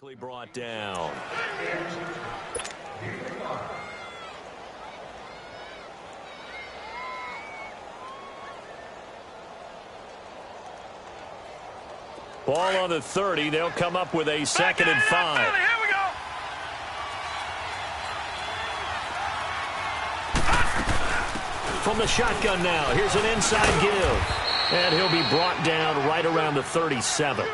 quickly brought down. Ball on the 30. They'll come up with a 2nd and 5. Here we go. From the shotgun now, here's an inside give. And he'll be brought down right around the 37.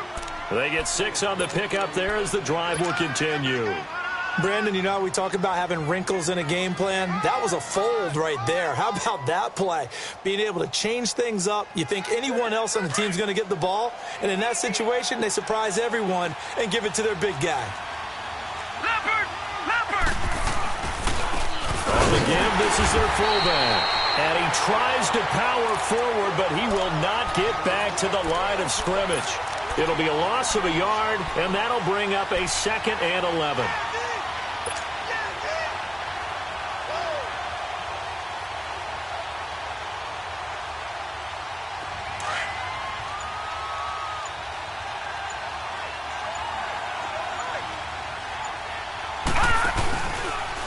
They get 6 on the pickup there as the drive will continue. Brandon, you know, we talk about having wrinkles in a game plan. That was a fold right there. How about that play? Being able to change things up. You think anyone else on the team's going to get the ball, and in that situation, they surprise everyone and give it to their big guy. Leopard! Leopard! On the give, this is their fullback. And he tries to power forward, but he will not get back to the line of scrimmage. It'll be a loss of a yard, and that'll bring up a 2nd and 11.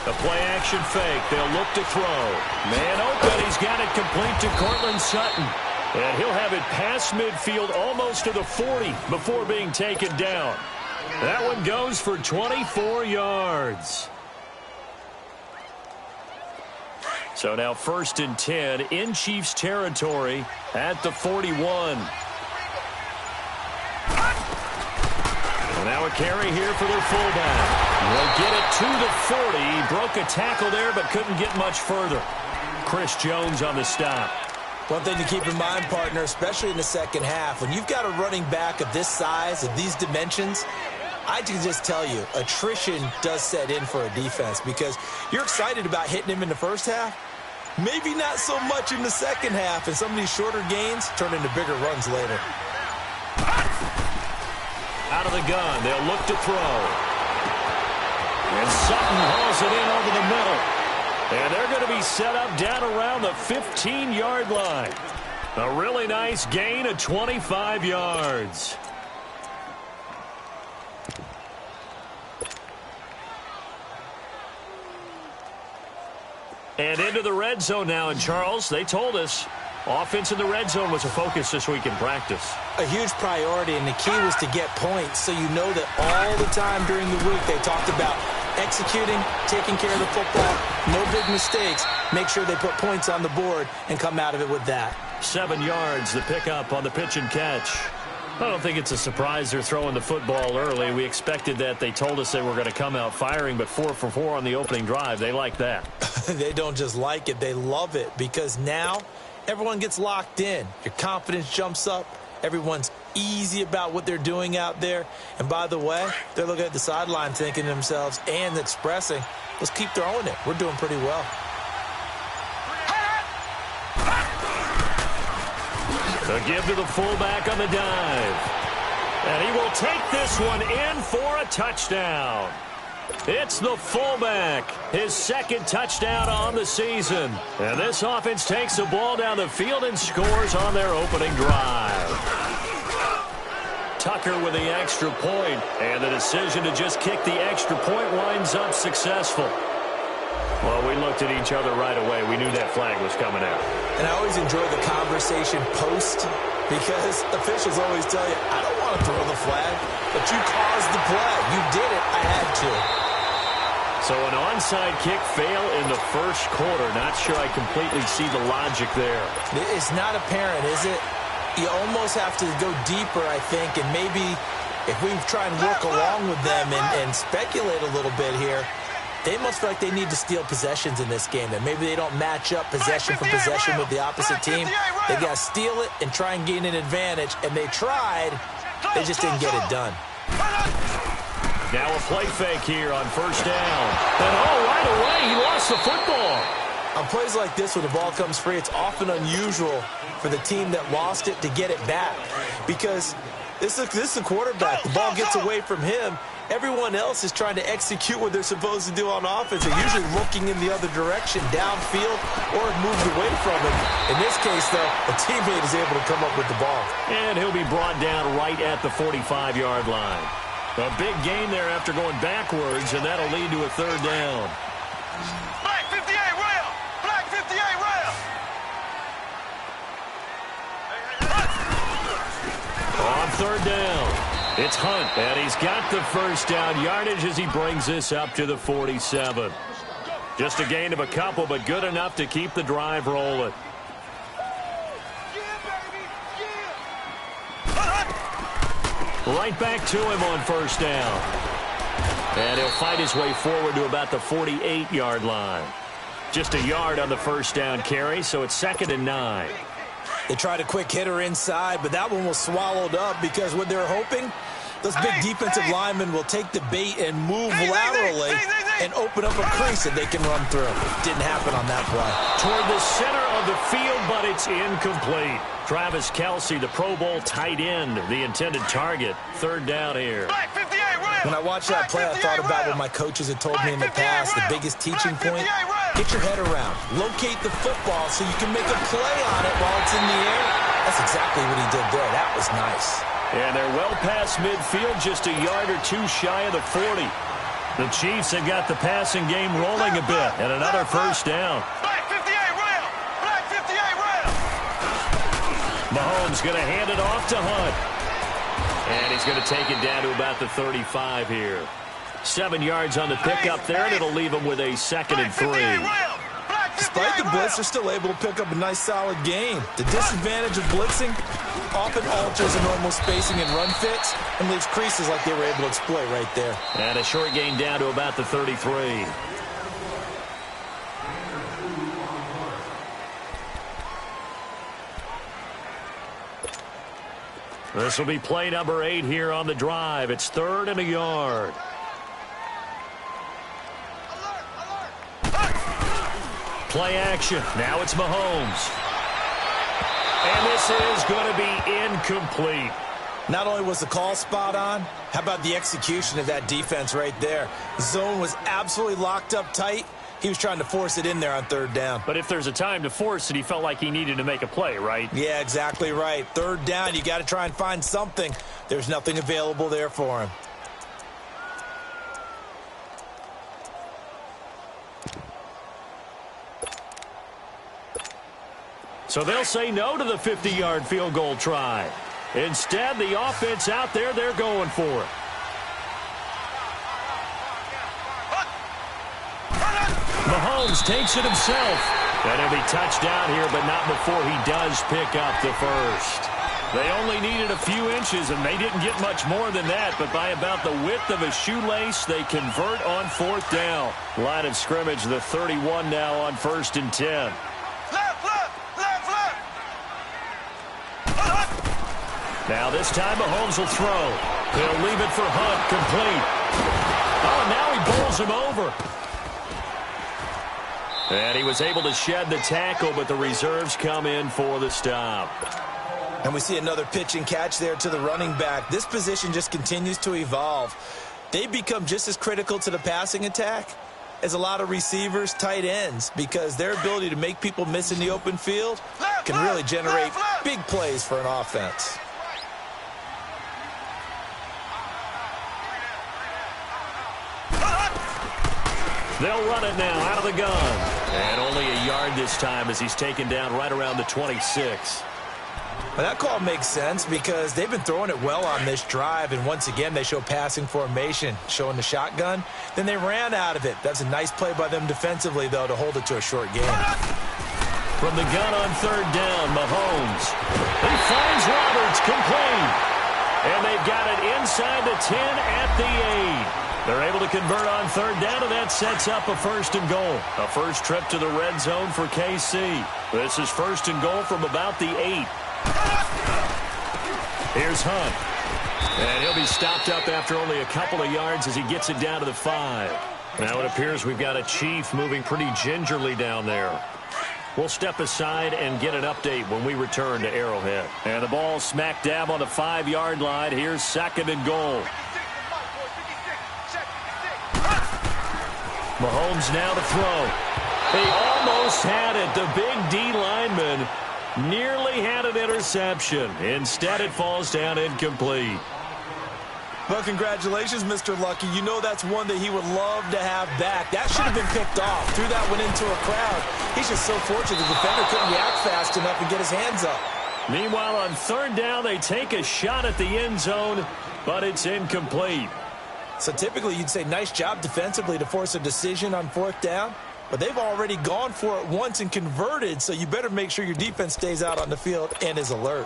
The play-action fake. They'll look to throw. Man open. He's got it complete to Cortland Sutton. And he'll have it past midfield almost to the 40 before being taken down. That one goes for 24 yards. So now 1st and 10 in Chiefs territory at the 41. And now a carry here for their fullback. They'll get it to the 40. He broke a tackle there but couldn't get much further. Chris Jones on the stop. One thing to keep in mind, partner, especially in the second half, when you've got a running back of this size, of these dimensions, I can just tell you, attrition does set in for a defense because you're excited about hitting him in the first half. Maybe not so much in the second half, and some of these shorter gains turn into bigger runs later. Out of the gun, they'll look to throw. And Sutton hauls it in over the middle. And they're going to be set up down around the 15-yard line. A really nice gain of 25 yards. And into the red zone now. And Charles, they told us offense in the red zone was a focus this week in practice. A huge priority, and the key was to get points. So you know that all the time during the week they talked about executing, taking care of the football, no big mistakes. Make sure they put points on the board and come out of it with that. 7 yards, the pickup on the pitch and catch. I don't think it's a surprise they're throwing the football early. We expected that. They told us they were going to come out firing, but 4 for 4 on the opening drive. They like that. They don't just like it. They love it because now everyone gets locked in. Your confidence jumps up. Everyone's easy about what they're doing out there. And by the way, they're looking at the sideline thinking to themselves and expressing, let's keep throwing it. We're doing pretty well. The give to the fullback on the dive. And he will take this one in for a touchdown. It's the fullback, his 2nd touchdown on the season. And this offense takes the ball down the field and scores on their opening drive. Tucker with the extra point, and the decision to just kick the extra point winds up successful. Well, we looked at each other right away. We knew that flag was coming out. And I always enjoy the conversation post because officials always tell you, I don't want to throw the flag, but you caused the play. You did it. I had to. So an onside kick fail in the first quarter. Not sure I completely see the logic there. It's not apparent, is it? You almost have to go deeper, I think, and maybe if we try and work along with them and speculate a little bit here, they must feel like they need to steal possessions in this game, and maybe they don't match up possession for possession with the opposite team. They got to steal it and try and gain an advantage, and they tried. They just didn't get it done. Now a play fake here on 1st down. And right away, he lost the football. On plays like this where the ball comes free, it's often unusual for the team that lost it to get it back because this is the quarterback. The ball gets away from him. Everyone else is trying to execute what they're supposed to do on offense. They're usually looking in the other direction, downfield, or moved away from him. In this case, though, a teammate is able to come up with the ball. And he'll be brought down right at the 45-yard line. A big gain there after going backwards, and that'll lead to a third down. Black 58 rail! Black 58 rail! On third down, it's Hunt, and he's got the first down yardage as he brings this up to the 47. Just a gain of a couple, but good enough to keep the drive rolling. Right back to him on first down. And he'll fight his way forward to about the 48-yard line. Just a yard on the first down carry, so it's 2nd and 9. They tried a quick hitter inside, but that one was swallowed up because what they're hoping, those big defensive linemen will take the bait and move laterally and open up a crease that they can run through. Didn't happen on that play. Toward the center of the field, but it's incomplete. Travis Kelce, the Pro Bowl tight end, the intended target. Third down here. When I watched that play, I thought about what my coaches had told me in the past. The biggest teaching point, get your head around. Locate the football so you can make a play on it while it's in the air. That's exactly what he did there. That was nice. And they're well past midfield, just a yard or two shy of the 40. The Chiefs have got the passing game rolling a bit, and another first down. Mahomes going to hand it off to Hunt. And he's going to take it down to about the 35 here. 7 yards on the pickup there, and it'll leave him with a 2nd and 3. Despite the blitz, they're still able to pick up a nice, solid gain. The disadvantage of blitzing often alters the normal spacing and run fits and leaves creases like they were able to exploit right there. And a short gain down to about the 33. This will be play number 8 here on the drive. It's 3rd and a yard. Play action. Now it's Mahomes. And this is going to be incomplete. Not only was the call spot on, how about the execution of that defense right there? The zone was absolutely locked up tight. He was trying to force it in there on third down. But if there's a time to force it, he felt like he needed to make a play, right? Yeah, exactly right. Third down, you got to try and find something. There's nothing available there for him. So they'll say no to the 50-yard field goal try. Instead, the offense out there, they're going for it. Mahomes takes it himself. And he'll be touched down here, but not before he does pick up the first. They only needed a few inches, and they didn't get much more than that, but by about the width of a shoelace, they convert on 4th down. Line of scrimmage, the 31 now on 1st and 10. Now this time Mahomes will throw. He'll leave it for Hunt, complete. Oh, now he bowls him over. And he was able to shed the tackle, but the reserves come in for the stop. And we see another pitch and catch there to the running back. This position just continues to evolve. They become just as critical to the passing attack as a lot of receivers, tight ends, because their ability to make people miss in the open field can really generate big plays for an offense. They'll run it now out of the gun. And only a yard this time as he's taken down right around the 26. Well, that call makes sense because they've been throwing it well on this drive, and once again they show passing formation, showing the shotgun. Then they ran out of it. That's a nice play by them defensively, though, to hold it to a short game. From the gun on 3rd down, Mahomes. He finds Roberts, complete. And they've got it inside the 10 at the 8. They're able to convert on 3rd down, and that sets up a 1st and goal. A first trip to the red zone for KC. This is 1st and goal from about the 8. Here's Hunt. And he'll be stopped up after only a couple of yards as he gets it down to the 5. Now it appears we've got a Chief moving pretty gingerly down there. We'll step aside and get an update when we return to Arrowhead. And the ball smack dab on the 5-yard line. Here's 2nd and goal. Mahomes now to throw. He almost had it. The big D lineman nearly had an interception. Instead, it falls down incomplete. Well, congratulations, Mr. Lucky. You know that's one that he would love to have back. That should have been picked off. Threw that one into a crowd. He's just so fortunate the defender couldn't react fast enough and get his hands up. Meanwhile, on third down, they take a shot at the end zone, but it's incomplete. So typically you'd say nice job defensively to force a decision on fourth down, but they've already gone for it once and converted, so you better make sure your defense stays out on the field and is alert.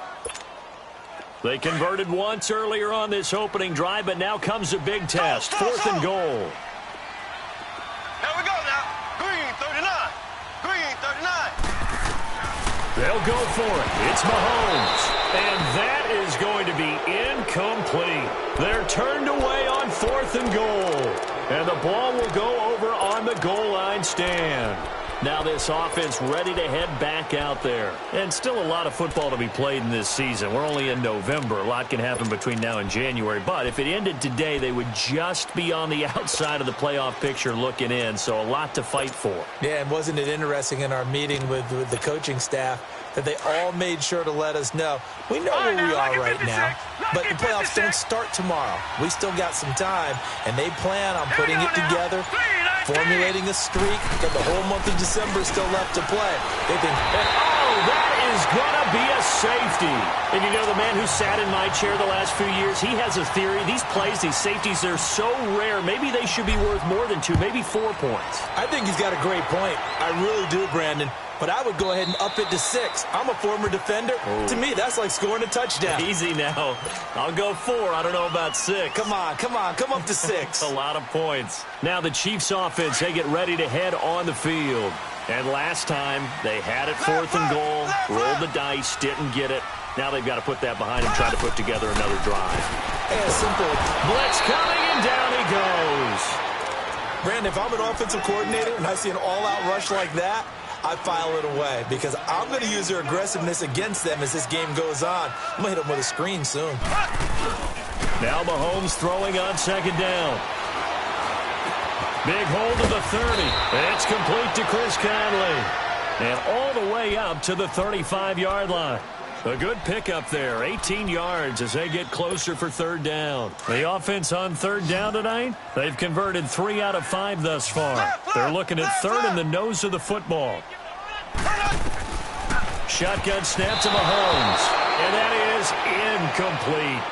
They converted once earlier on this opening drive, but now comes a big test. Fourth and goal. Here we go now. Green 39. Green 39. They'll go for it. It's Mahomes. And that is going to be incomplete. They're turned away on fourth and goal. And the ball will go over on the goal line stand. Now this offense ready to head back out there. And still a lot of football to be played in this season. We're only in November. A lot can happen between now and January. But if it ended today, they would just be on the outside of the playoff picture looking in. So a lot to fight for. Yeah, and wasn't it interesting in our meeting with the coaching staff that they all made sure to let us know. We know where we are right now, but the playoffs don't start tomorrow. We still got some time, and they plan on putting it together, formulating a streak, got the whole month of December still left to play. They think, oh, that is going to be a safety. And you know, the man who sat in my chair the last few years, he has a theory. These plays, these safeties, they're so rare. Maybe they should be worth more than 2, maybe 4 points. I think he's got a great point. I really do, Brandon. But I would go ahead and up it to 6. I'm a former defender. Oh. To me, that's like scoring a touchdown. Easy now. I'll go 4. I don't know about 6. Come on. Come up to 6. A lot of points. Now the Chiefs offense, they get ready to head on the field. And last time, they had it fourth and goal, rolled the dice, didn't get it. Now they've got to put that behind them, try to put together another drive. Yeah, simple. Blitz coming, and down he goes. Brandon, if I'm an offensive coordinator and I see an all-out rush like that, I file it away because I'm going to use their aggressiveness against them as this game goes on. I'm going to hit them with a screen soon. Now Mahomes throwing on second down. Big hold of the 30. It's complete to Chris Conley. And all the way up to the 35-yard line. A good pickup there, 18 yards as they get closer for third down. The offense on third down tonight, they've converted 3 out of 5 thus far. They're looking at third in the nose of the football. Shotgun snap to Mahomes, and that is incomplete.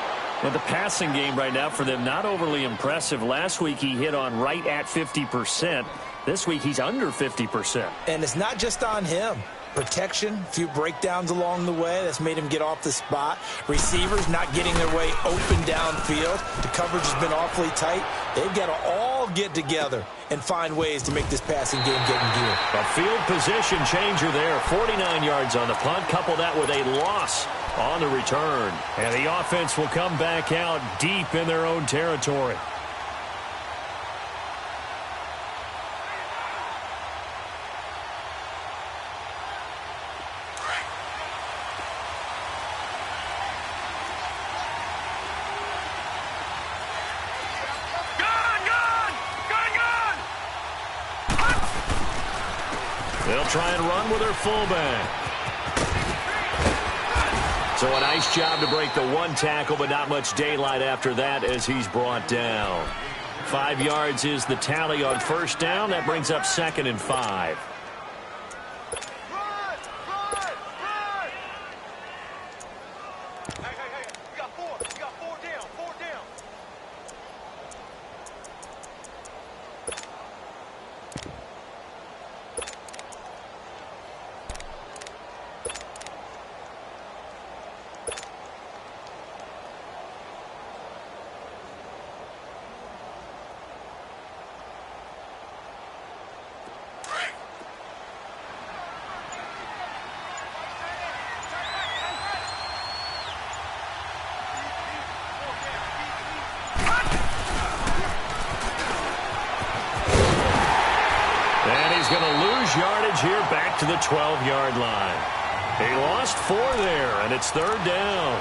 Well, the passing game right now for them, not overly impressive. Last week he hit on right at 50%. This week he's under 50%. And it's not just on him. Protection, a few breakdowns along the way. That's made him get off the spot. Receivers not getting their way open downfield. The coverage has been awfully tight. They've got to all get together and find ways to make this passing game get in gear. A field position changer there. 49 yards on the punt. Couple that with a loss on the return. And the offense will come back out deep in their own territory. They'll try and run with their fullback. So a nice job to break the one tackle, but not much daylight after that as he's brought down. 5 yards is the tally on first down. That brings up 2nd and 5. He's going to lose yardage here back to the 12-yard line. He lost 4 there, and it's third down.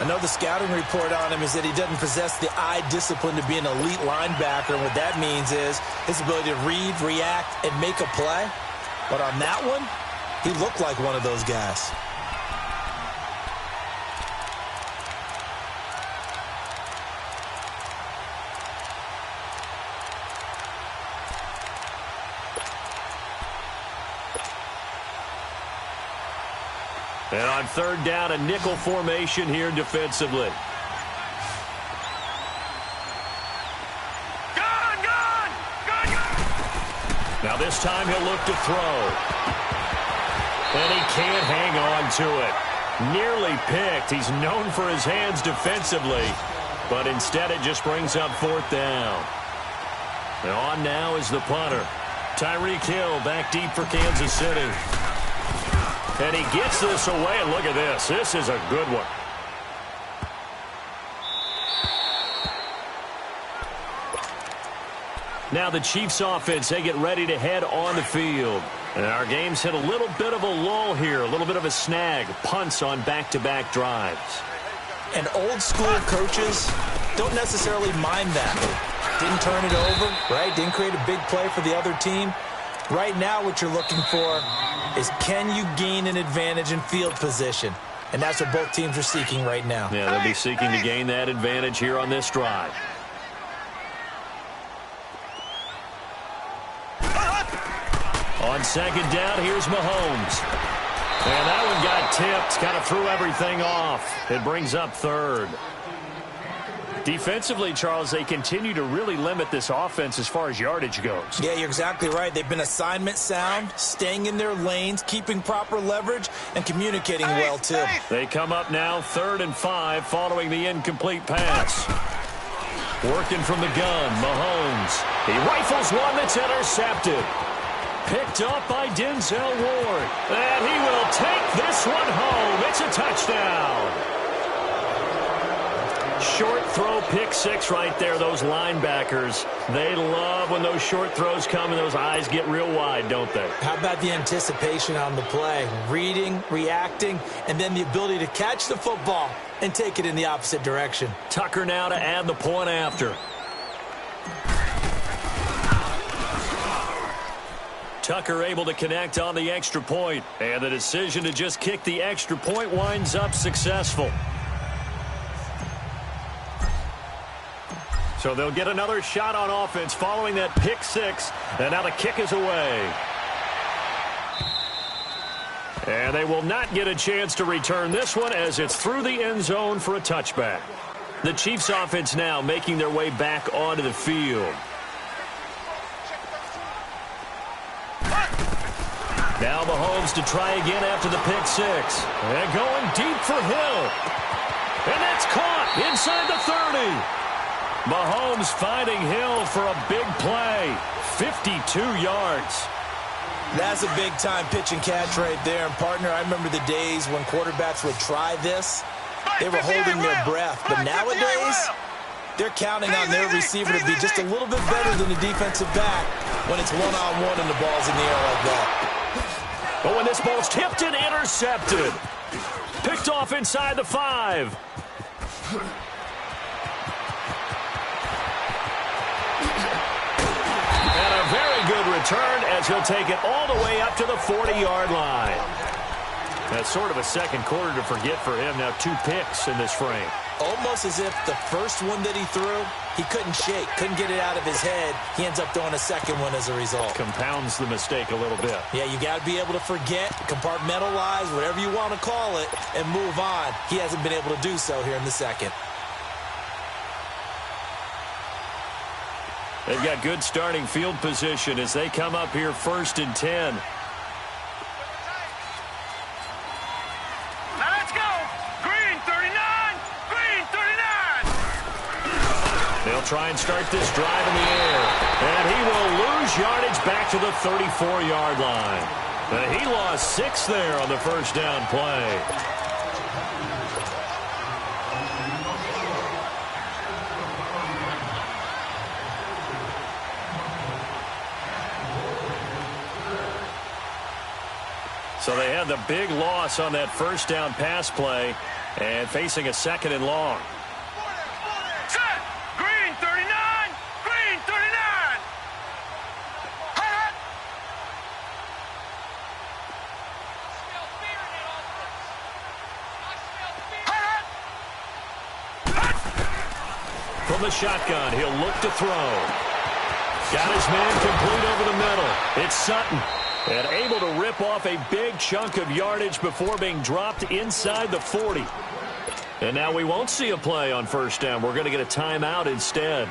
I know the scouting report on him is that he doesn't possess the eye discipline to be an elite linebacker. And what that means is his ability to read, react, and make a play. But on that one, he looked like one of those guys. And on third down, a nickel formation here defensively. Now this time he'll look to throw. And he can't hang on to it. Nearly picked. He's known for his hands defensively. But instead it just brings up fourth down. And on now is the punter. Tyreek Hill back deep for Kansas City. And he gets this away. And look at this. This is a good one. Now the Chiefs offense, they get ready to head on the field. And our game's hit a little bit of a lull here, a little bit of a snag. Punts on back-to-back drives. And old school coaches don't necessarily mind that. Didn't turn it over, right? Didn't create a big play for the other team. Right now what you're looking for is, can you gain an advantage in field position? And that's what both teams are seeking right now. Yeah, they'll be seeking to gain that advantage here on this drive. On second down, here's Mahomes. And that one got tipped, kind of threw everything off. It brings up third. Defensively, Charles, they continue to really limit this offense as far as yardage goes. Yeah, you're exactly right. They've been assignment sound, staying in their lanes, keeping proper leverage, and communicating well, too. They come up now 3rd and 5 following the incomplete pass. Working from the gun, Mahomes. He rifles one that's intercepted. Picked up by Denzel Ward. And he will take this one home. It's a touchdown. Short throw, pick six right there. Those linebackers, they love when those short throws come and those eyes get real wide, don't they? How about the anticipation on the play? Reading, reacting, and then the ability to catch the football and take it in the opposite direction. Tucker now to add the point after. Tucker able to connect on the extra point, and the decision to just kick the extra point winds up successful. So they'll get another shot on offense following that pick six, and now the kick is away. And they will not get a chance to return this one as it's through the end zone for a touchback. The Chiefs offense now making their way back onto the field. Now Mahomes to try again after the pick six. And going deep for Hill. And that's caught inside the 30. Mahomes finding Hill for a big play. 52 yards. That's a big-time pitch and catch right there. And, partner, I remember the days when quarterbacks would try this. They were holding their breath. But nowadays, they're counting on their receiver to be just a little bit better than the defensive back when it's one-on-one and the ball's in the air like that. But when this ball's tipped and intercepted. Picked off inside the 5. And a very good return as he'll take it all the way up to the 40-yard line. That's sort of a second quarter to forget for him. Now 2 picks in this frame. Almost as if the first one that he threw, he couldn't shake, couldn't get it out of his head. He ends up throwing a second one as a result. Compounds the mistake a little bit. Yeah, you got to be able to forget, compartmentalize, whatever you want to call it, and move on. He hasn't been able to do so here in the second. They've got good starting field position as they come up here 1st and 10. Now let's go. Green 39. Green 39. They'll try and start this drive in the air. And he will lose yardage back to the 34-yard line. And he lost 6 there on the first down play. So they had the big loss on that first down pass play and facing a 2nd and long. Set. Green 39. Green 39. Hot. From the shotgun, he'll look to throw. Got his man complete over the middle. It's Sutton. And able to rip off a big chunk of yardage before being dropped inside the 40. And now we won't see a play on first down. We're going to get a timeout instead,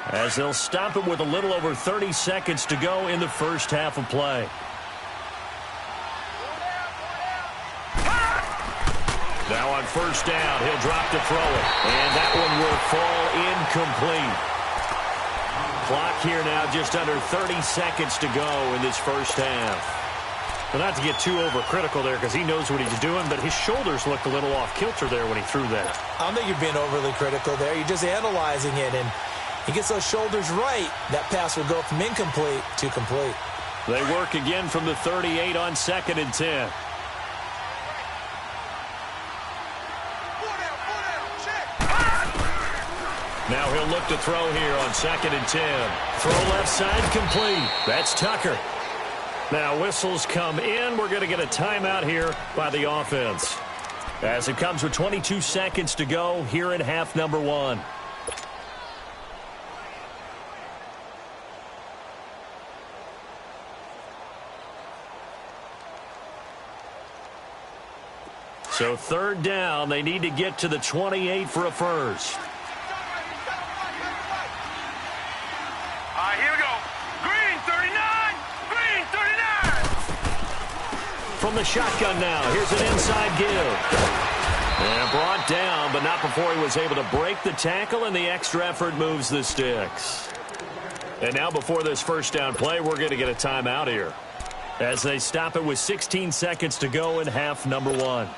as they'll stop it with a little over 30 seconds to go in the first half of play. Now on first down, he'll drop to throw it. And that one will fall incomplete. Clock here now just under 30 seconds to go in this first half. Well, not to get too overcritical there because he knows what he's doing, but his shoulders looked a little off kilter there when he threw that. I don't think you're being overly critical there. You're just analyzing it, and he gets those shoulders right. That pass will go from incomplete to complete. They work again from the 38 on 2nd and 10. Now he'll look to throw here on 2nd and 10. Throw left side complete. That's Tucker. Now whistles come in. We're going to get a timeout here by the offense, as it comes with 22 seconds to go here in half number 1. So 3rd down, they need to get to the 28 for a first. Here we go. Green 39. Green 39. From the shotgun now, here's an inside give. And brought down, but not before he was able to break the tackle, and the extra effort moves the sticks. And now before this first down play, we're going to get a timeout here, as they stop it with 16 seconds to go in half number 1.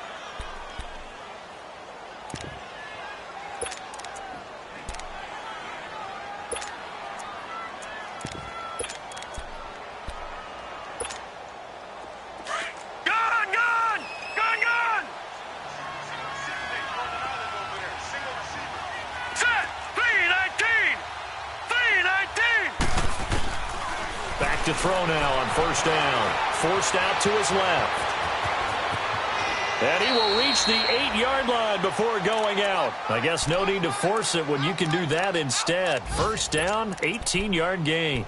To throw now on first down. Forced out to his left. And he will reach the 8-yard line before going out. I guess no need to force it when you can do that instead. First down, 18-yard gain.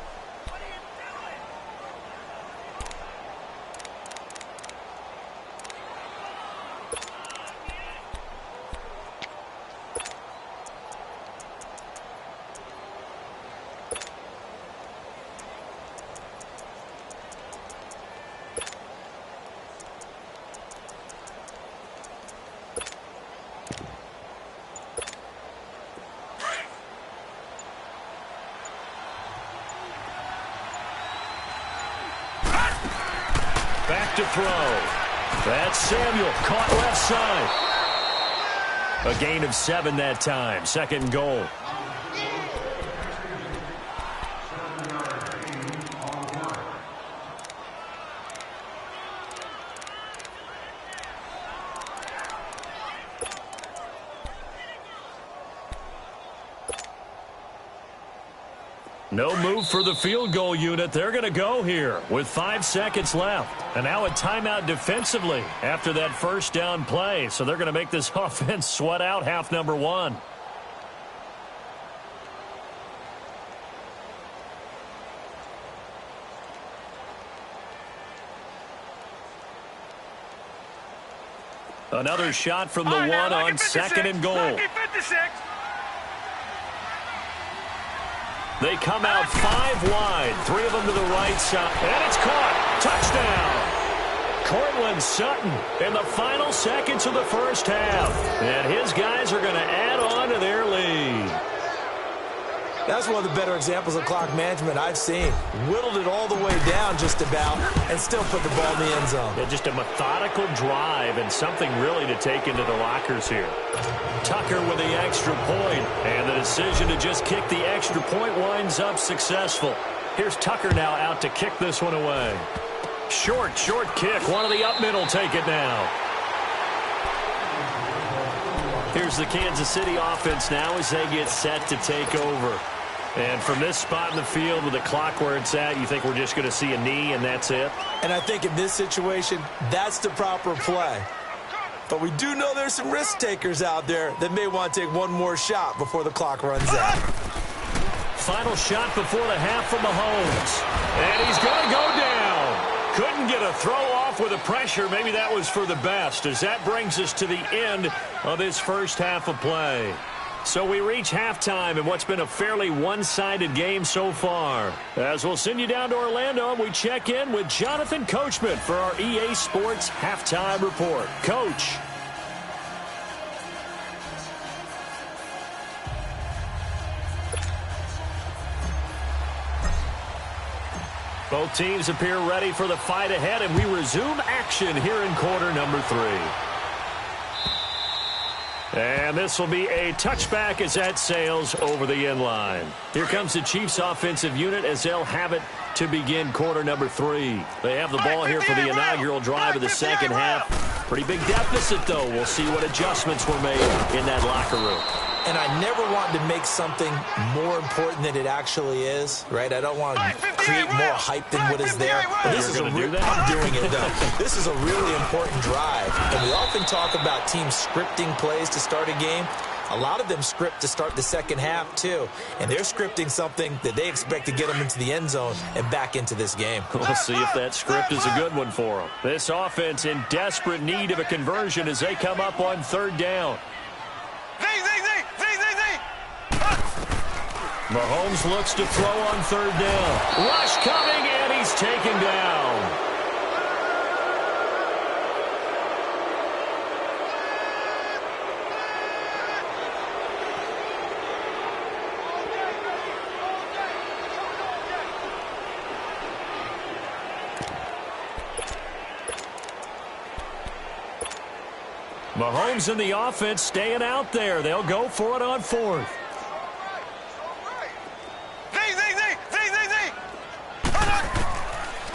Back to throw. That's Samuel, caught left side. A gain of 7 that time. 2nd and goal. No move for the field goal unit. They're going to go here with 5 seconds left. And now a timeout defensively after that first down play. So they're going to make this offense sweat out half number 1. Another shot from the 1 on 2nd and goal. They come out 5 wide, 3 of them to the right side, and it's caught. Touchdown. Cortland Sutton in the final seconds of the first half, and his guys are going to add on to their lead. That's one of the better examples of clock management I've seen. Whittled it all the way down just about and still put the ball in the end zone. Yeah, just a methodical drive and something really to take into the lockers here. Tucker with the extra point, and the decision to just kick the extra point winds up successful. Here's Tucker now out to kick this one away. Short kick. One of the up middle take it now. Here's the Kansas City offense now as they get set to take over. And from this spot in the field with the clock where it's at, you think we're just going to see a knee and that's it? And I think in this situation, that's the proper play. But we do know there's some risk takers out there that may want to take one more shot before the clock runs out. Final shot before the half from Mahomes. And he's going to go down. Couldn't get a throw off with the pressure. Maybe that was for the best, as that brings us to the end of this first half of play. So we reach halftime in what's been a fairly one-sided game so far. As we'll send you down to Orlando, we check in with Jonathan Coachman for our EA Sports Halftime Report. Coach. Both teams appear ready for the fight ahead, and we resume action here in quarter number 3. And this will be a touchback as that sails over the end line. Here comes the Chiefs offensive unit as they'll have it to begin quarter number 3. They have the ball here for the inaugural drive of the second half. Pretty big deficit, though. We'll see what adjustments were made in that locker room. And I never wanted to make something more important than it actually is, right? I don't want to create more hype than what is there. But this is I'm doing it, though. This is a really important drive. And we often talk about teams scripting plays to start a game. A lot of them script to start the second half, too. And they're scripting something that they expect to get them into the end zone and back into this game. We'll see if that script is a good one for them. This offense in desperate need of a conversion as they come up on third down. Mahomes looks to throw on third down. Rush coming, and he's taken down. Mahomes and the offense staying out there. They'll go for it on fourth.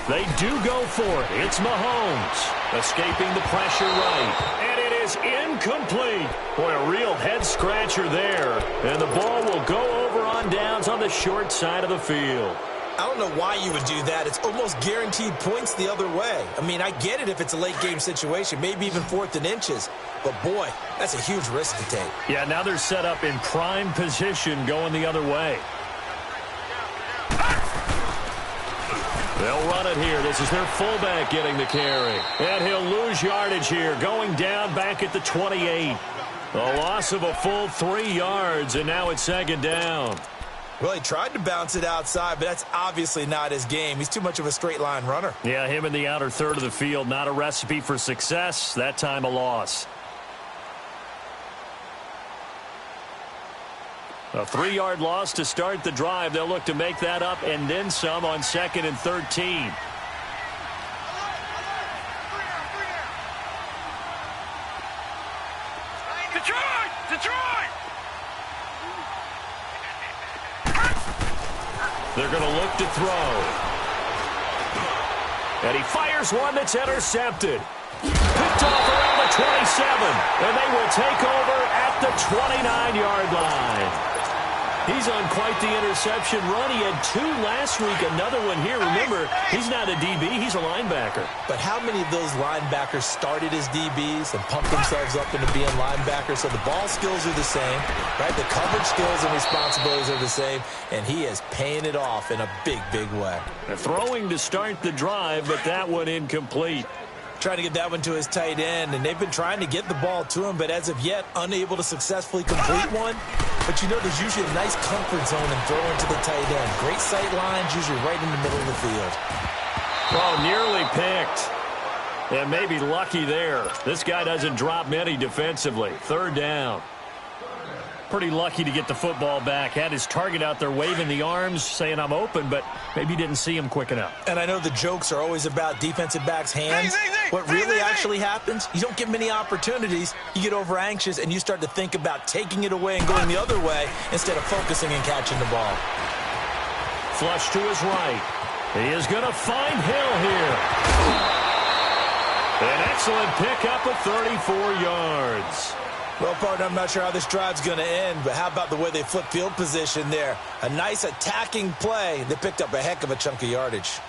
They do go for it. It's Mahomes escaping the pressure right. And it is incomplete. Boy, a real head-scratcher there. And the ball will go over on downs on the short side of the field. I don't know why you would do that. It's almost guaranteed points the other way. I mean, I get it if it's a late-game situation, maybe even 4th and inches. But, boy, that's a huge risk to take. Yeah, now they're set up in prime position going the other way. They'll run it here. This is their fullback getting the carry. And he'll lose yardage here, going down back at the 28. A loss of a full 3 yards, and now it's second down. Well, he tried to bounce it outside, but that's obviously not his game. He's too much of a straight-line runner. Yeah, him in the outer third of the field, not a recipe for success. That time a loss. A 3-yard loss to start the drive. They'll look to make that up and then some on 2nd and 13. Detroit! They're going to look to throw. And he fires one that's intercepted. Picked off around the 27. And they will take over at the 29-yard line. He's on quite the interception run. He had 2 last week, another one here. Remember, he's not a DB, he's a linebacker. But how many of those linebackers started as DBs and pumped themselves up into being linebackers? So the ball skills are the same, right? The coverage skills and responsibilities are the same, and he is paying it off in a big, big way. They're throwing to start the drive, but that one incomplete. Trying to get that one to his tight end, and they've been trying to get the ball to him, but as of yet, unable to successfully complete one. But you know, there's usually a nice comfort zone in throwing to the tight end. Great sight lines, usually right in the middle of the field. Oh, nearly picked. And maybe lucky there. This guy doesn't drop many defensively. Third down. Pretty lucky to get the football back. Had his target out there waving the arms, saying I'm open, but maybe didn't see him quick enough. And I know the jokes are always about defensive backs' hands. What really actually happens, you don't get many opportunities. You get over anxious, and you start to think about taking it away and going the other way instead of focusing and catching the ball. Flush to his right. He is going to find Hill here. An excellent pickup of 34 yards. Well, partner, I'm not sure how this drive's going to end, but how about the way they flip field position there? A nice attacking play that picked up a heck of a chunk of yardage.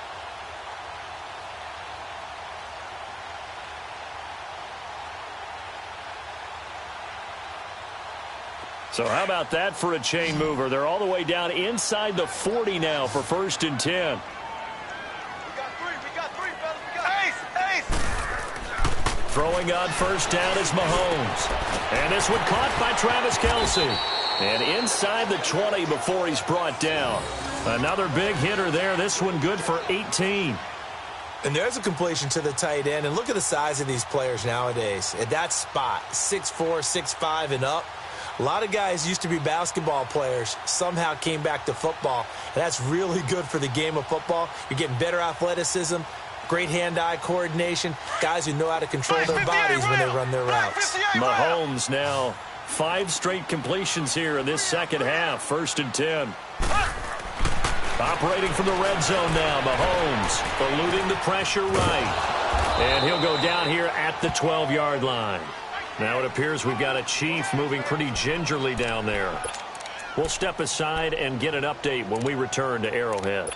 So how about that for a chain mover? They're all the way down inside the 40 now for 1st and 10. We got three, fellas. Throwing on first down is Mahomes. And this one caught by Travis Kelce. And inside the 20 before he's brought down. Another big hitter there. This one good for 18. And there's a completion to the tight end. And look at the size of these players nowadays. At that spot, 6'4", 6'5", and up. A lot of guys used to be basketball players, somehow came back to football. And that's really good for the game of football. You're getting better athleticism, great hand-eye coordination, guys who know how to control their bodies when they run their routes. Mahomes now 5 straight completions here in this second half. 1st and 10. Operating from the red zone now, Mahomes eluding the pressure right. And he'll go down here at the 12-yard line. Now it appears we've got a Chief moving pretty gingerly down there. We'll step aside and get an update when we return to Arrowhead.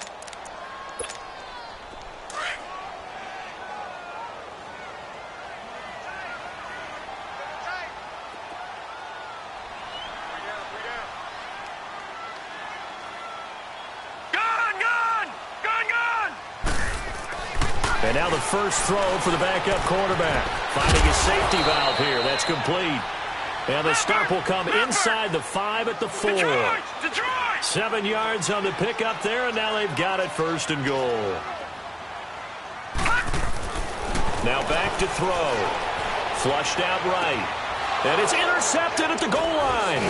And now the first throw for the backup quarterback. Finding his safety valve here. That's complete. And the stop will come inside the 5 at the 4. Detroit! 7 yards on the pickup there, and now they've got it 1st and goal. Now back to throw. Flushed out right. And it's intercepted at the goal line.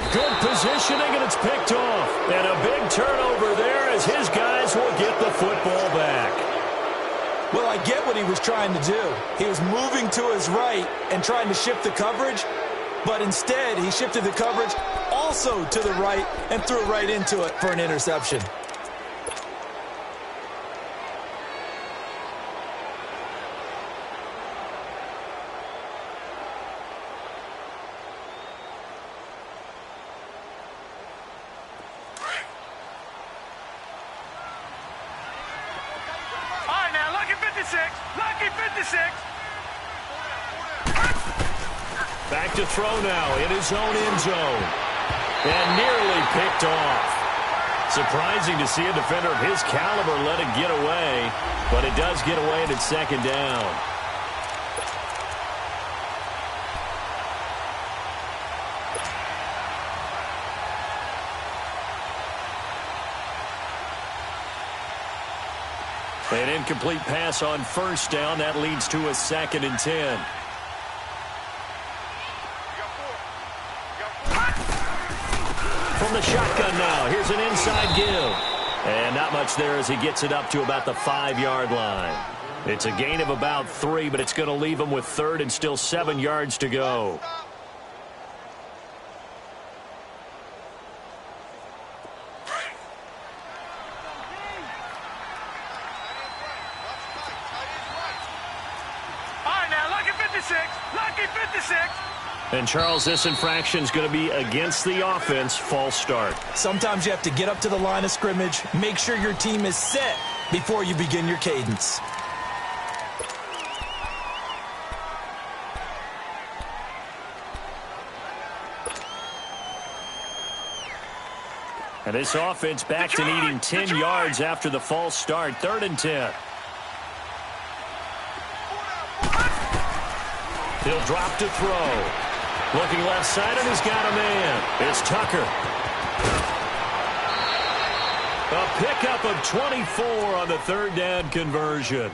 Good positioning, and it's picked off. And a big turnover there as his guys will get the football back. Well, I get what he was trying to do. He was moving to his right and trying to shift the coverage, but instead he shifted the coverage also to the right and threw right into it for an interception. Back to throw now in his own end zone. And nearly picked off. Surprising to see a defender of his caliber let it get away, but it does get away and it's 2nd down. An incomplete pass on 1st down. That leads to a 2nd and 10. From the shotgun now. Here's an inside give. And not much there as he gets it up to about the 5-yard line. It's a gain of about 3, but it's going to leave him with 3rd and still 7 yards to go. And, Charles, this infraction is going to be against the offense. False start. Sometimes you have to get up to the line of scrimmage, make sure your team is set before you begin your cadence. And this offense back to needing 10 yards after the false start. 3rd and 10. He'll drop to throw. Looking left side, and he's got a man. It's Tucker. A pickup of 24 on the 3rd down conversion.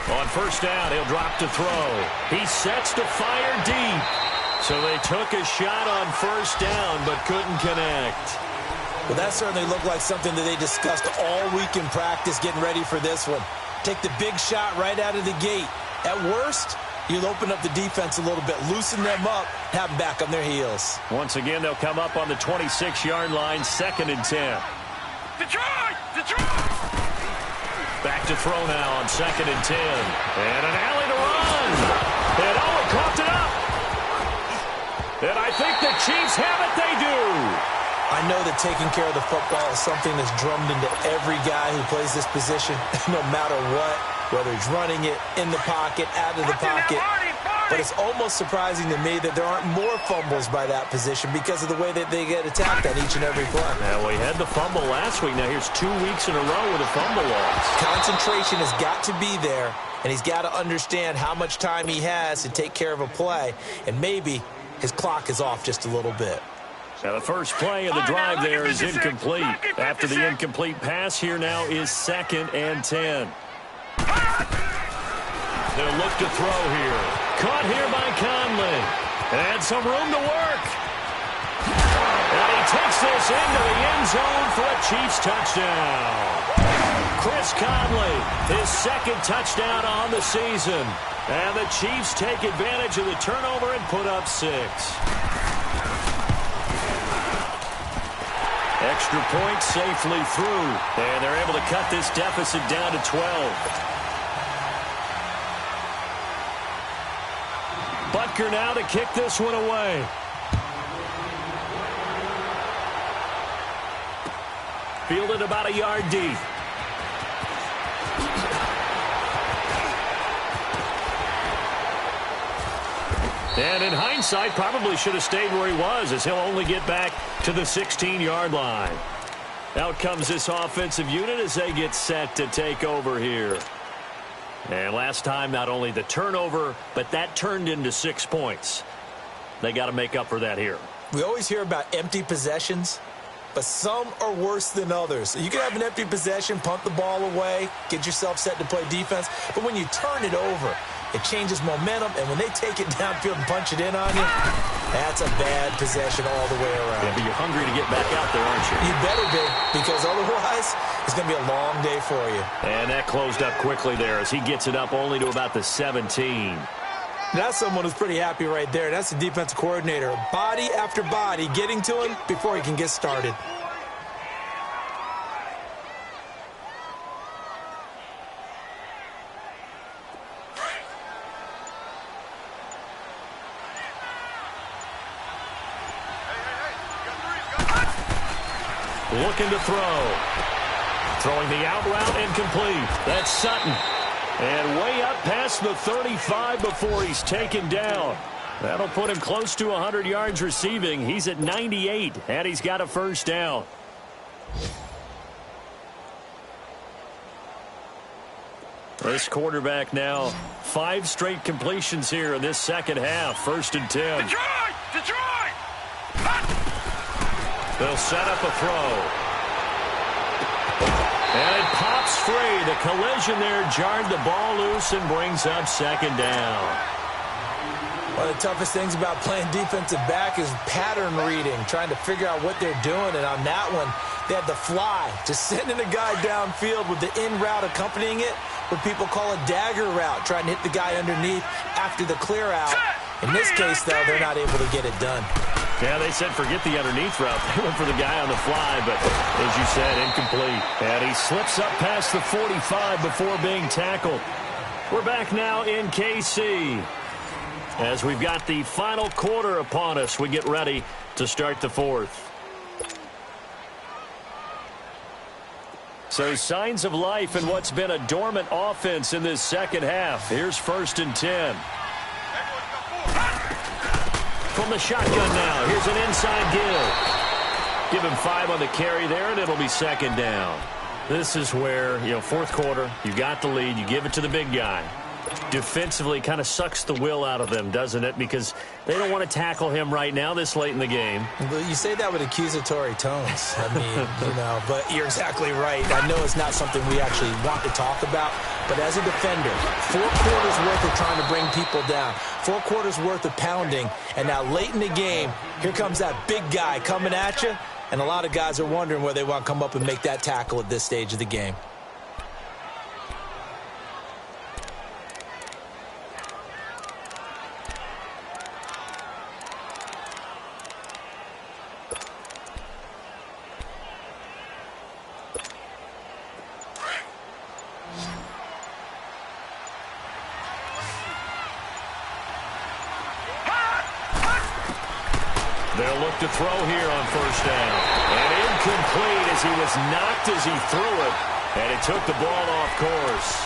On 1st down, he'll drop to throw. He sets to fire deep. So they took a shot on 1st down, but couldn't connect. Well, that certainly looked like something that they discussed all week in practice getting ready for this one. Take the big shot right out of the gate. At worst, you'll open up the defense a little bit, loosen them up, have them back on their heels. Once again, they'll come up on the 26-yard line, 2nd and 10. Detroit! Detroit! Back to throw now on 2nd and 10. And an alley to run. And Owen coughed it up. And I think the Chiefs have it. They do. I know that taking care of the football is something that's drummed into every guy who plays this position, no matter what, whether he's running it, in the pocket, out of the pocket. But it's almost surprising to me that there aren't more fumbles by that position because of the way that they get attacked on each and every play. Now, we had the fumble last week. Now, here's 2 weeks in a row with a fumble loss. Concentration has got to be there, and he's got to understand how much time he has to take care of a play, and maybe his clock is off just a little bit. Now, the first play of the drive there is incomplete. After the incomplete pass, here now is 2nd and 10. They'll look to throw here. Caught here by Conley. And some room to work. And he takes this into the end zone for a Chiefs touchdown. Chris Conley, his 2nd touchdown on the season. And the Chiefs take advantage of the turnover and put up 6. Extra point safely through. And they're able to cut this deficit down to 12. Butker now to kick this one away. Fielded about a yard deep. And in hindsight, probably should have stayed where he was, as he'll only get back to the 16-yard line. Out comes this offensive unit as they get set to take over here. And last time, not only the turnover, but that turned into 6 points. They got to make up for that here. We always hear about empty possessions, but some are worse than others. You can have an empty possession, punt the ball away, get yourself set to play defense, but when you turn it over, it changes momentum, and when they take it downfield and punch it in on you, that's a bad possession all the way around. Yeah, but you're hungry to get back out there, aren't you? You better be, because otherwise it's going to be a long day for you. And that closed up quickly there as he gets it up only to about the 17. That's someone who's pretty happy right there. That's the defensive coordinator. Body after body getting to him before he can get started. Looking to throw. Throwing the out route incomplete. That's Sutton. And way up past the 35 before he's taken down. That'll put him close to 100 yards receiving. He's at 98, and he's got a first down. This quarterback now 5 straight completions here in this second half. 1st and 10. Detroit! They'll set up a throw. And it pops free. The collision there jarred the ball loose and brings up 2nd down. One of the toughest things about playing defensive back is pattern reading, trying to figure out what they're doing. And on that one, they had the fly, just sending a guy downfield with the in route accompanying it, what people call a dagger route, trying to hit the guy underneath after the clear out. In this case, though, they're not able to get it done. Yeah, they said forget the underneath route. They went for the guy on the fly, but as you said, incomplete. And he slips up past the 45 before being tackled. We're back now in KC. As we've got the final quarter upon us, we get ready to start the 4th. So signs of life in what's been a dormant offense in this second half. Here's 1st and 10. From the shotgun now, here's an inside give. Give him 5 on the carry there, and it'll be 2nd down. This is where, 4th quarter, you got the lead, you give it to the big guy. Defensively kind of sucks the will out of them, doesn't it? Because they don't want to tackle him right now this late in the game. You say that with accusatory tones. I mean, but you're exactly right. I know it's not something we actually want to talk about, but as a defender, 4 quarters worth of trying to bring people down, 4 quarters worth of pounding, and now late in the game, here comes that big guy coming at you, and a lot of guys are wondering where they want to come up and make that tackle at this stage of the game. They'll look to throw here on first down. And incomplete as he was knocked as he threw it. And it took the ball off course.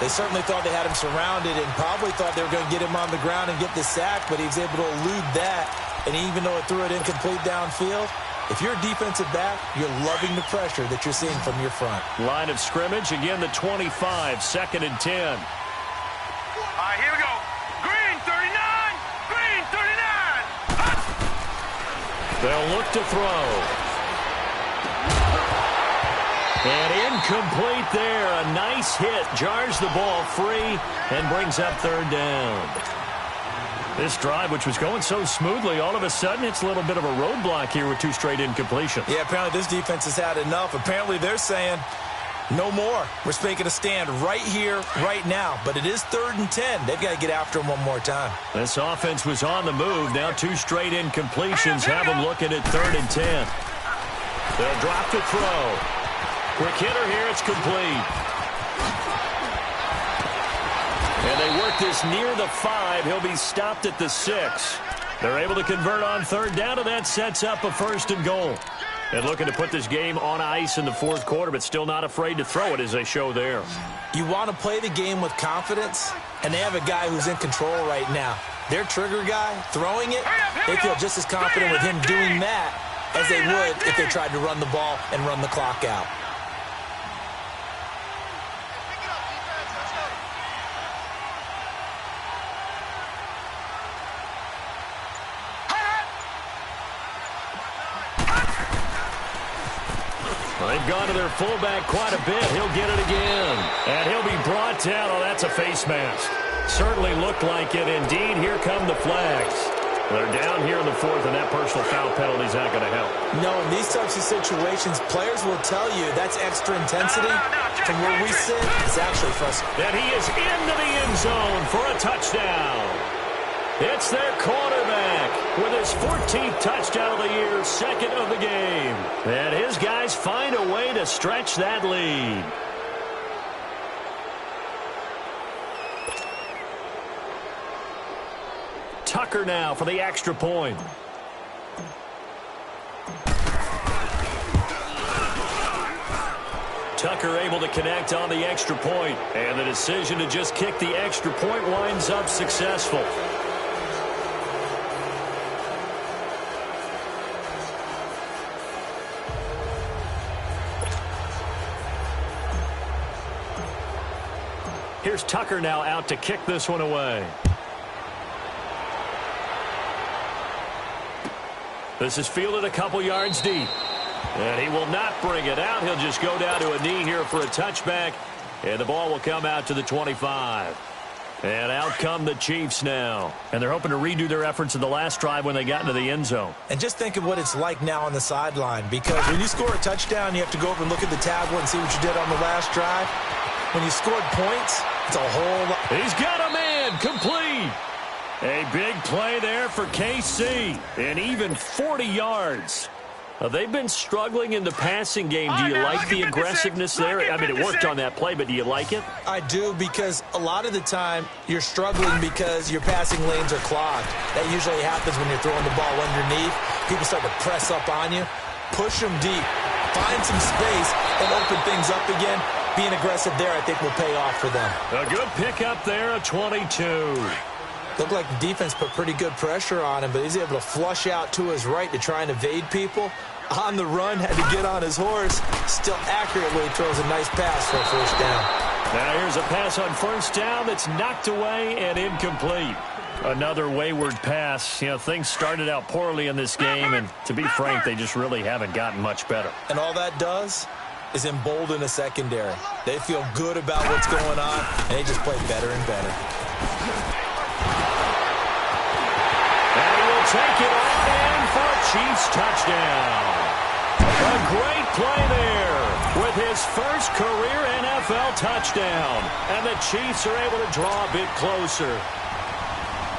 They certainly thought they had him surrounded and probably thought they were going to get him on the ground and get the sack, but he was able to elude that. And even though it threw it incomplete downfield, if you're a defensive back, you're loving the pressure that you're seeing from your front. Line of scrimmage, again the 25, 2nd and 10. All right, here we go. Green 39, green 39. They'll look to throw. And incomplete there. A nice hit. Jars the ball free and brings up 3rd down. This drive, which was going so smoothly, all of a sudden it's a little bit of a roadblock here with 2 straight incompletions. Yeah, apparently this defense has had enough. Apparently they're saying, no more. We're making a stand right here, right now. But it is 3rd and 10. They've got to get after him one more time. This offense was on the move. Now 2 straight incompletions have them looking at 3rd and 10. They'll drop to throw. Quick hitter here. It's complete. And they work this near the 5. He'll be stopped at the 6. They're able to convert on 3rd down, and that sets up a 1st and goal. And looking to put this game on ice in the 4th quarter, but still not afraid to throw it as they show there. You want to play the game with confidence, and they have a guy who's in control right now. Their trigger guy, throwing it, they feel just as confident with him doing that as they would if they tried to run the ball and run the clock out. They've gone to their fullback quite a bit. He'll get it again. And he'll be brought down. Oh, that's a face mask. Certainly looked like it. Indeed, here come the flags. They're down here in the 4th, and that personal foul penalty is not going to help. No, in these types of situations, players will tell you that's extra intensity. From where we sit, it's actually frustrating. And he is into the end zone for a touchdown. It's their quarterback with his 14th touchdown of the year, 2nd of the game. And his guys find a way to stretch that lead. Tucker now for the extra point. Tucker able to connect on the extra point. And the decision to just kick the extra point winds up successful. Here's Tucker now out to kick this one away. This is fielded a couple yards deep. And he will not bring it out. He'll just go down to a knee here for a touchback. And the ball will come out to the 25. And out come the Chiefs now. And they're hoping to redo their efforts in the last drive when they got into the end zone. And just think of what it's like now on the sideline. Because when you score a touchdown, you have to go over and look at the tablet and see what you did on the last drive. When you scored points, it's a whole lot. He's got a man complete. A big play there for KC. And even 40 yards. They've been struggling in the passing game. Do you like the aggressiveness there? I mean, it worked on that play, but do you like it? I do, because a lot of the time you're struggling because your passing lanes are clogged. That usually happens when you're throwing the ball underneath. People start to press up on you. Push them deep. Find some space and open things up again. Being aggressive there, I think, will pay off for them. A good pickup there, a 22. Looked like the defense put pretty good pressure on him, but he's able to flush out to his right to try and evade people. On the run, had to get on his horse. Still accurately throws a nice pass for a 1st down. Now here's a pass on 1st down that's knocked away and incomplete. Another wayward pass. You know, things started out poorly in this game, and to be frank, they just really haven't gotten much better. And all that does is embolden a secondary. They feel good about what's going on, and they just play better and better. And he will take it on in for a Chiefs touchdown. A great play there with his first career NFL touchdown. And the Chiefs are able to draw a bit closer.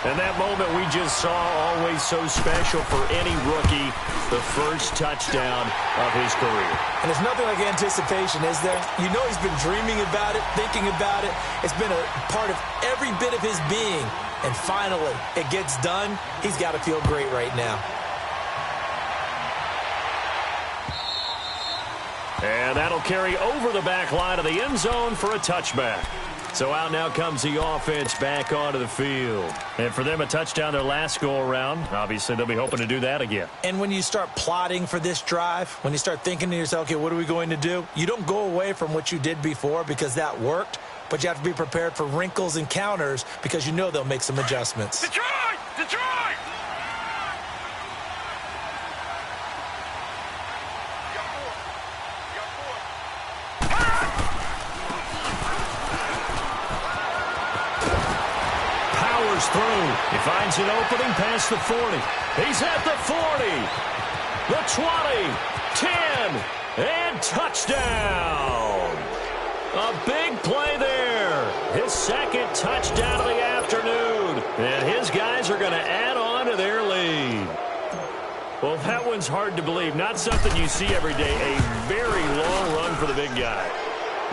And that moment we just saw, always so special for any rookie, the first touchdown of his career. And there's nothing like anticipation, is there? You know he's been dreaming about it, thinking about it. It's been a part of every bit of his being. And finally, it gets done. He's got to feel great right now. And that'll carry over the back line of the end zone for a touchback. So out now comes the offense back onto the field. And for them, a touchdown their last go-around. Obviously, they'll be hoping to do that again. And when you start plotting for this drive, when you start thinking to yourself, okay, what are we going to do? You don't go away from what you did before because that worked, but you have to be prepared for wrinkles and counters because you know they'll make some adjustments. Detroit! Detroit! Through. He finds an opening past the 40. He's at the 40, the 20, 10, and touchdown. A big play there. His second touchdown of the afternoon. And his guys are going to add on to their lead. Well, that one's hard to believe. Not something you see every day. A very long run for the big guy.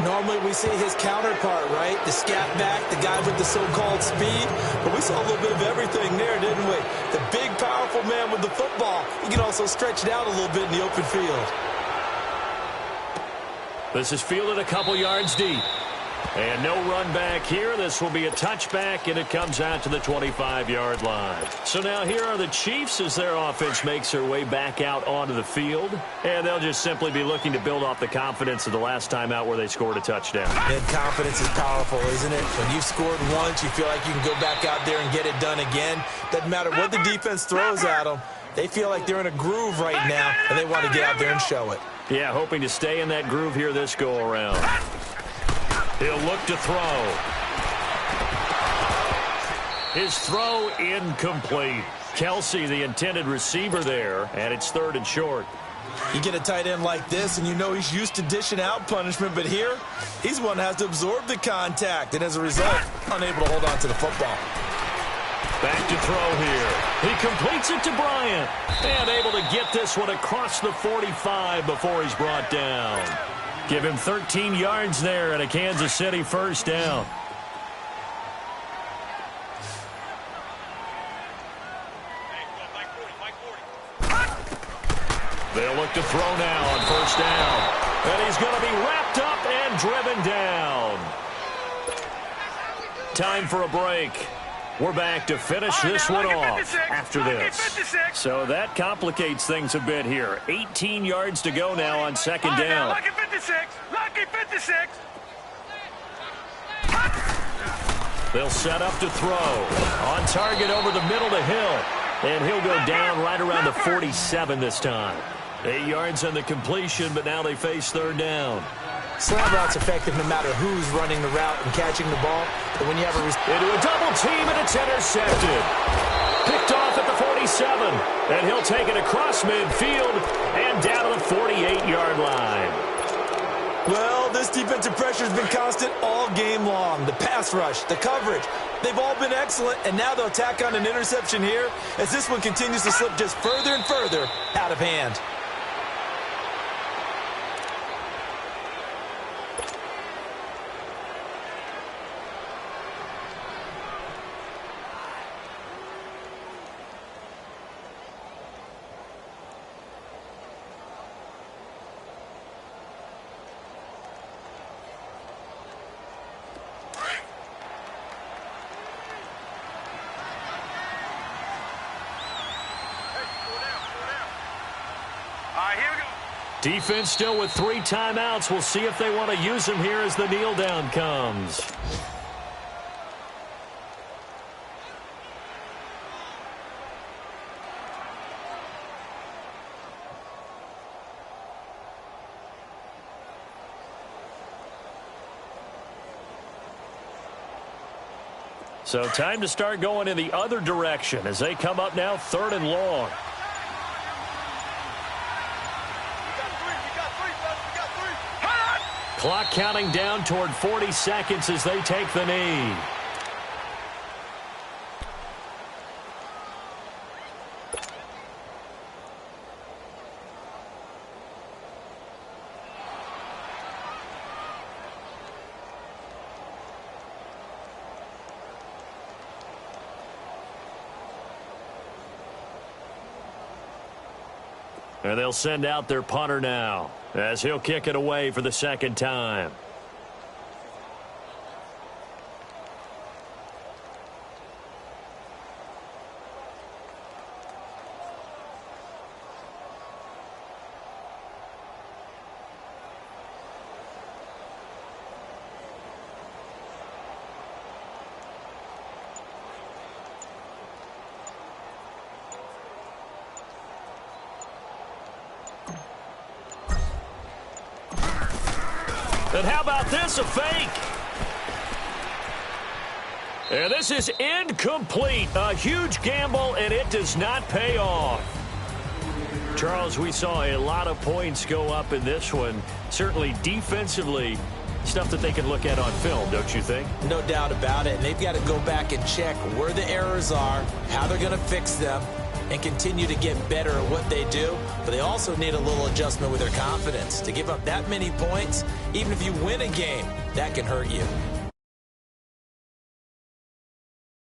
Normally we see his counterpart, right? The scat back, the guy with the so-called speed. But we saw a little bit of everything there, didn't we? The big, powerful man with the football. He can also stretch it out a little bit in the open field. This is fielded a couple yards deep. And no run back here. This will be a touchback, and it comes out to the 25-yard line. So now here are the Chiefs as their offense makes their way back out onto the field. And they'll just simply be looking to build off the confidence of the last time out where they scored a touchdown. And confidence is powerful, isn't it? When you've scored once, you feel like you can go back out there and get it done again. Doesn't matter what the defense throws at them. They feel like they're in a groove right now, and they want to get out there and show it. Yeah, hoping to stay in that groove here this go-around. He'll look to throw. His throw incomplete. Kelsey, the intended receiver there, and it's 3rd and short. You get a tight end like this, and you know he's used to dishing out punishment, but here, he's one that has to absorb the contact, and as a result, unable to hold on to the football. Back to throw here. He completes it to Bryant, and able to get this one across the 45 before he's brought down. Give him 13 yards there and a Kansas City first down. They'll look to throw now on first down. And he's going to be wrapped up and driven down. Time for a break. We're back to finish this one off after this. So that complicates things a bit here. 18 yards to go now on second down. Lucky 56. Lucky 56. They'll set up to throw. On target over the middle to Hill. And he'll go down right around the 47 this time. 8 yards on the completion, but now they face third down. Slant route's effective no matter who's running the route and catching the ball. But when you have into a double team, and it's intercepted. Picked off at the 47. And he'll take it across midfield and down to the 48-yard line. Well, this defensive pressure has been constant all game long. The pass rush, the coverage, they've all been excellent. And now they'll tack on an interception here as this one continues to slip just further and further out of hand. Defense still with 3 timeouts. We'll see if they want to use them here as the kneel down comes. So time to start going in the other direction as they come up now 3rd and long. Clock counting down toward 40 seconds as they take the knee. And they'll send out their punter now, as he'll kick it away for the second time. And how about this, a fake? And this is incomplete. A huge gamble, and it does not pay off. Charles, we saw a lot of points go up in this one. Certainly defensively, stuff that they can look at on film, don't you think? No doubt about it. And they've got to go back and check where the errors are, how they're going to fix them, and continue to get better at what they do. But they also need a little adjustment with their confidence. To give up that many points, even if you win a game, that can hurt you.